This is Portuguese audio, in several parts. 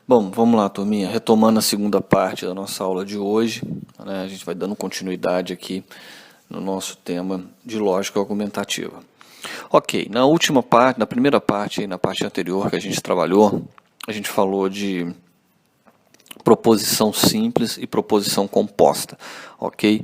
Bom, vamos lá, turminha. Retomando a segunda parte da nossa aula de hoje, né, a gente vai dando continuidade aqui no nosso tema de lógica argumentativa. Ok, na última parte, na primeira parte, na parte anterior que a gente trabalhou, a gente falou de proposição simples e proposição composta, ok?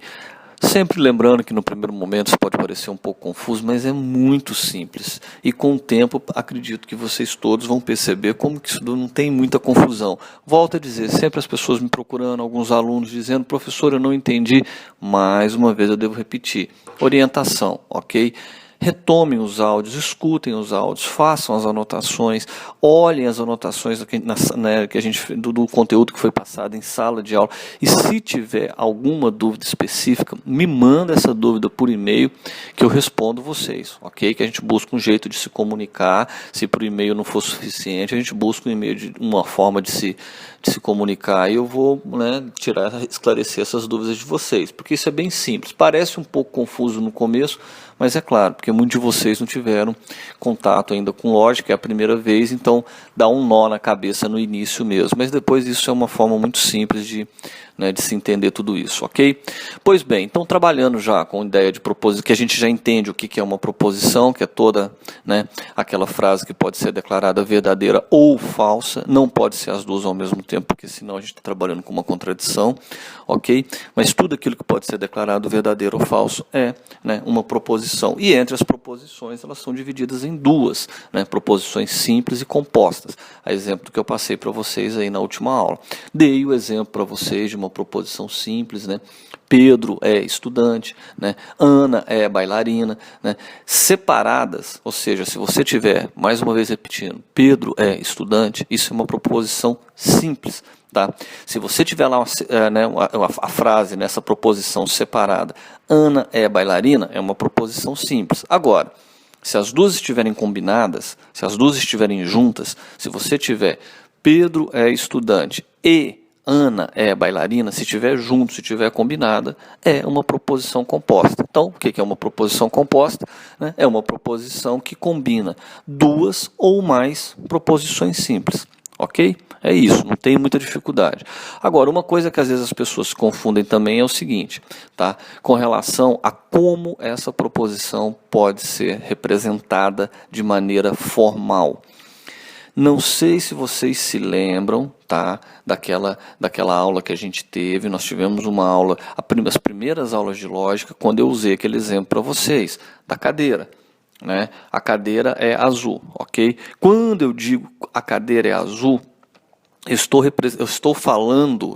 Sempre lembrando que no primeiro momento isso pode parecer um pouco confuso, mas é muito simples. E com o tempo, acredito que vocês todos vão perceber como que isso não tem muita confusão. Volto a dizer, sempre as pessoas me procurando, alguns alunos dizendo, professor, eu não entendi. Mais uma vez eu devo repetir. Orientação, ok? Retomem os áudios, escutem os áudios, façam as anotações, olhem as anotações que a gente, do conteúdo que foi passado em sala de aula. E se tiver alguma dúvida específica, me manda essa dúvida por e-mail que eu respondo vocês, ok? Que a gente busca um jeito de se comunicar. Se por e-mail não for suficiente, a gente busca um e-mail de uma forma de se comunicar e eu vou, esclarecer essas dúvidas de vocês, porque isso é bem simples. Parece um pouco confuso no começo, mas é claro, porque muitos de vocês não tiveram contato ainda com lógica, é a primeira vez, então dá um nó na cabeça no início mesmo, mas depois isso é uma forma muito simples de se entender tudo isso, ok? Pois bem, então trabalhando já com a ideia de proposição, que a gente já entende o que é uma proposição, que é toda aquela frase que pode ser declarada verdadeira ou falsa, não pode ser as duas ao mesmo tempo, porque senão a gente está trabalhando com uma contradição, ok? Mas tudo aquilo que pode ser declarado verdadeiro ou falso é uma proposição. E entre as proposições, elas são divididas em duas, proposições simples e compostas. A exemplo do que eu passei para vocês aí na última aula. Dei o exemplo para vocês de uma proposição simples, Pedro é estudante, Ana é bailarina, separadas, ou seja, se você tiver, mais uma vez repetindo, Pedro é estudante, isso é uma proposição simples. Tá? Se você tiver lá a frase nessa proposição separada, Ana é bailarina, é uma proposição simples. Agora, se as duas estiverem combinadas, se as duas estiverem juntas, se você tiver Pedro é estudante e Ana é bailarina, se estiver junto, se estiver combinada, é uma proposição composta. Então, o que é uma proposição composta? É uma proposição que combina duas ou mais proposições simples. Ok? É isso, não tem muita dificuldade. Agora, uma coisa que às vezes as pessoas se confundem também é o seguinte, tá? Com relação a como essa proposição pode ser representada de maneira formal. Não sei se vocês se lembram, tá, daquela aula que a gente teve. Nós tivemos uma aula, as primeiras aulas de lógica, quando eu usei aquele exemplo para vocês, da cadeira. A cadeira é azul, ok? Quando eu digo a cadeira é azul, eu estou falando,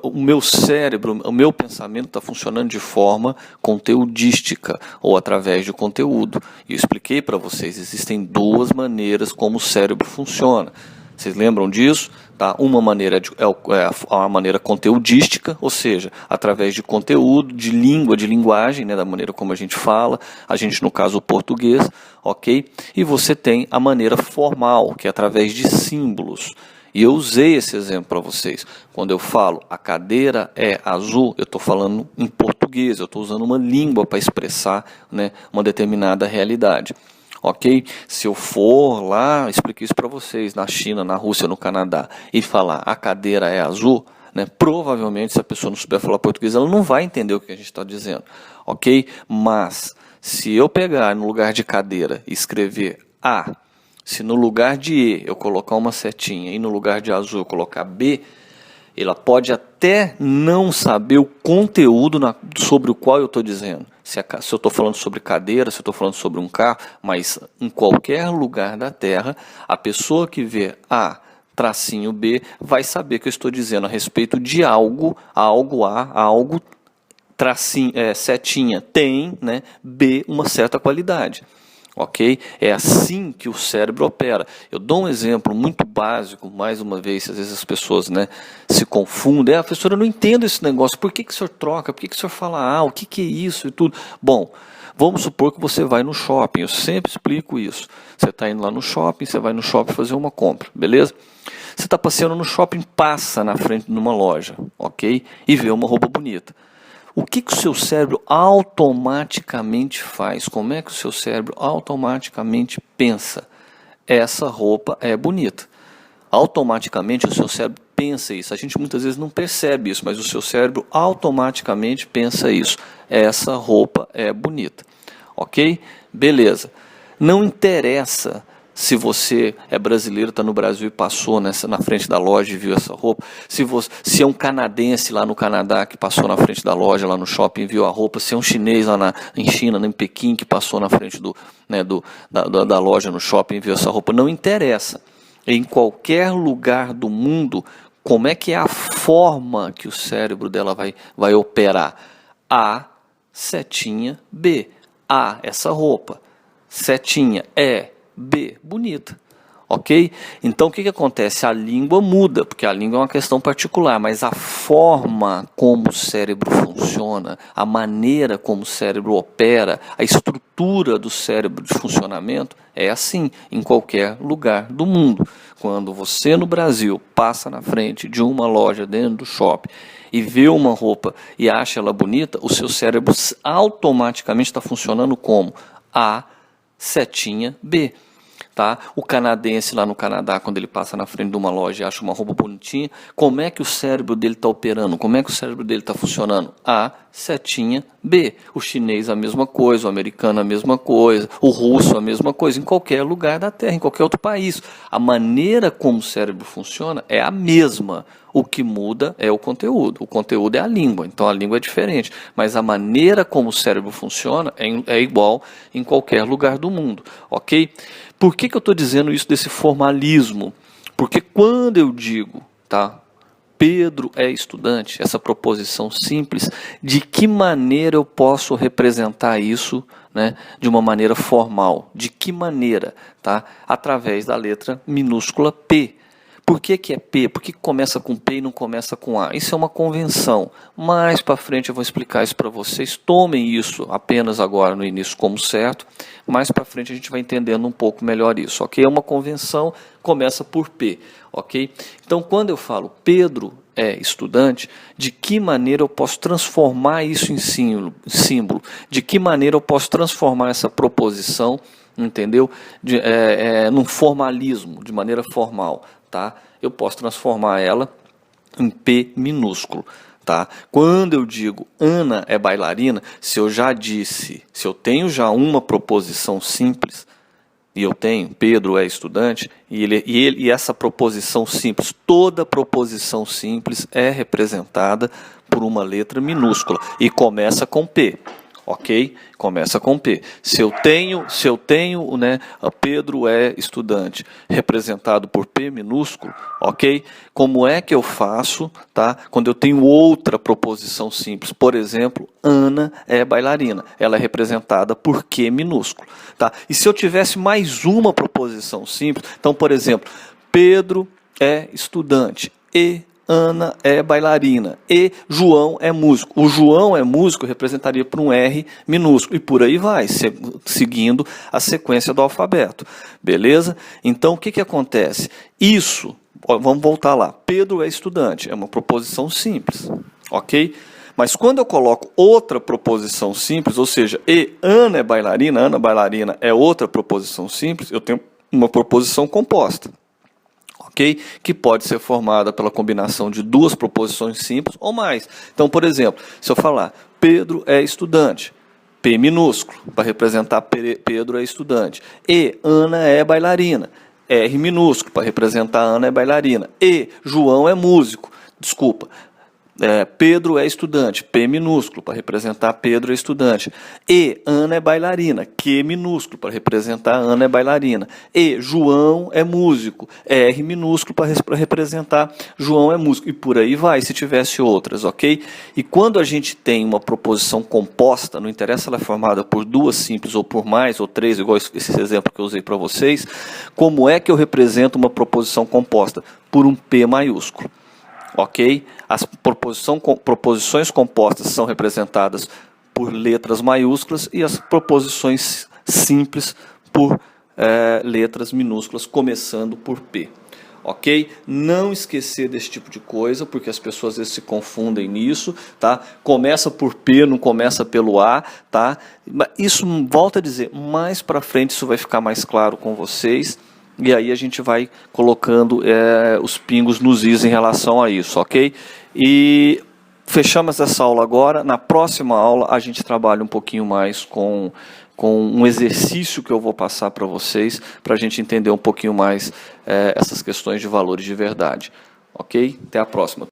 o meu cérebro, o meu pensamento está funcionando de forma conteudística, ou através de conteúdo. E eu expliquei para vocês, existem duas maneiras como o cérebro funciona. Vocês lembram disso? Tá? Uma maneira é a maneira conteudística, ou seja, através de conteúdo, de língua, de linguagem, da maneira como a gente fala, a gente no caso o português, ok? E você tem a maneira formal, que é através de símbolos. E eu usei esse exemplo para vocês. Quando eu falo a cadeira é azul, eu estou falando em português, eu estou usando uma língua para expressar uma determinada realidade. Ok? Se eu for lá, expliquei isso para vocês, na China, na Rússia, no Canadá, e falar a cadeira é azul, provavelmente, se a pessoa não souber falar português, ela não vai entender o que a gente está dizendo. Ok? Mas, se eu pegar no lugar de cadeira e escrever A, se no lugar de E eu colocar uma setinha e no lugar de azul eu colocar B, ela pode até não saber o conteúdo sobre o qual eu estou dizendo. Se eu estou falando sobre cadeira, se eu estou falando sobre um carro, mas em qualquer lugar da Terra, a pessoa que vê A, tracinho B, vai saber que eu estou dizendo a respeito de algo A, algo, tracinho, setinha, tem, B, uma certa qualidade. Ok? É assim que o cérebro opera. Eu dou um exemplo muito básico, mais uma vez, às vezes as pessoas se confundem. Professor, eu não entendo esse negócio. Por que o senhor troca? Por que o senhor fala o que é isso e tudo? Bom, vamos supor que você vai no shopping. Eu sempre explico isso. Você está indo lá no shopping, você vai no shopping fazer uma compra, beleza? Você está passeando no shopping, passa na frente de uma loja, ok? E vê uma roupa bonita. O que o seu cérebro automaticamente faz? Como é que o seu cérebro automaticamente pensa? Essa roupa é bonita. Automaticamente o seu cérebro pensa isso. A gente muitas vezes não percebe isso, mas o seu cérebro automaticamente pensa isso. Essa roupa é bonita. Ok? Beleza. Não interessa se você é brasileiro, está no Brasil e passou na frente da loja e viu essa roupa. Se é um canadense lá no Canadá que passou na frente da loja, lá no shopping e viu a roupa. Se é um chinês lá em China, em Pequim, que passou na frente da loja no shopping e viu essa roupa. Não interessa. Em qualquer lugar do mundo, como é que é a forma que o cérebro dela vai operar? A, setinha, B. A, essa roupa. Setinha, E, B, bonita. Ok? Então o que acontece? A língua muda, porque a língua é uma questão particular, mas a forma como o cérebro funciona, a maneira como o cérebro opera, a estrutura do cérebro de funcionamento é assim em qualquer lugar do mundo. Quando você no Brasil passa na frente de uma loja dentro do shopping e vê uma roupa e acha ela bonita, o seu cérebro automaticamente está funcionando como A, setinha, B. Tá? O canadense lá no Canadá, quando ele passa na frente de uma loja e acha uma roupa bonitinha, como é que o cérebro dele está operando? Como é que o cérebro dele está funcionando? A, setinha, B. O chinês a mesma coisa, o americano a mesma coisa, o russo a mesma coisa, em qualquer lugar da Terra, em qualquer outro país. A maneira como o cérebro funciona é a mesma. O que muda é o conteúdo. O conteúdo é a língua, então a língua é diferente. Mas a maneira como o cérebro funciona é igual em qualquer lugar do mundo. Ok? Por que eu estou dizendo isso desse formalismo? Porque quando eu digo, tá, Pedro é estudante, essa proposição simples, de que maneira eu posso representar isso, né, de uma maneira formal? De que maneira? Tá? Através da letra minúscula P. Por que é P? Por que começa com P e não começa com A? Isso é uma convenção. Mais para frente eu vou explicar isso para vocês. Tomem isso apenas agora no início como certo. Mais para frente a gente vai entendendo um pouco melhor isso. Ok? É uma convenção, começa por P. Ok? Então, quando eu falo Pedro é estudante, de que maneira eu posso transformar isso em símbolo? De que maneira eu posso transformar essa proposição, entendeu? Num formalismo, de maneira formal. Tá? Eu posso transformar ela em P minúsculo. Tá? Quando eu digo Ana é bailarina, se eu tenho já uma proposição simples, e eu tenho Pedro é estudante, e essa proposição simples, toda proposição simples é representada por uma letra minúscula, e começa com P. Ok? Começa com P. Se eu tenho, né, Pedro é estudante, representado por P minúsculo, ok? Como é que eu faço, tá? Quando eu tenho outra proposição simples, por exemplo, Ana é bailarina, ela é representada por Q minúsculo, tá? E se eu tivesse mais uma proposição simples, então, por exemplo, Pedro é estudante e Ana é bailarina e João é músico. O João é músico representaria por um R minúsculo e por aí vai, seguindo a sequência do alfabeto. Beleza? Então, o que acontece? Isso, vamos voltar lá. Pedro é estudante, é uma proposição simples, ok? Mas quando eu coloco outra proposição simples, ou seja, e Ana bailarina é outra proposição simples, eu tenho uma proposição composta. Okay? Que pode ser formada pela combinação de duas proposições simples ou mais. Então, por exemplo, se eu falar Pedro é estudante, P minúsculo, para representar Pedro é estudante, e Ana é bailarina, R minúsculo, para representar Ana é bailarina, e João é músico, Pedro é estudante, P minúsculo, para representar Pedro é estudante. E Ana é bailarina, Q minúsculo, para representar Ana é bailarina. E João é músico, R minúsculo, para representar João é músico. E por aí vai, se tivesse outras, ok? E quando a gente tem uma proposição composta, não interessa ela é formada por duas simples, ou por mais, ou três, igual esse exemplo que eu usei para vocês, como é que eu represento uma proposição composta? Por um P maiúsculo. Ok? As proposições compostas são representadas por letras maiúsculas e as proposições simples por letras minúsculas, começando por P. Ok? Não esquecer desse tipo de coisa, porque as pessoas às vezes se confundem nisso, tá? Começa por P, não começa pelo A, tá? Isso, volto a dizer, mais para frente isso vai ficar mais claro com vocês, e aí a gente vai colocando os pingos nos is em relação a isso, ok? E fechamos essa aula agora. Na próxima aula a gente trabalha um pouquinho mais com um exercício que eu vou passar para vocês, para a gente entender um pouquinho mais essas questões de valores de verdade. Ok? Até a próxima.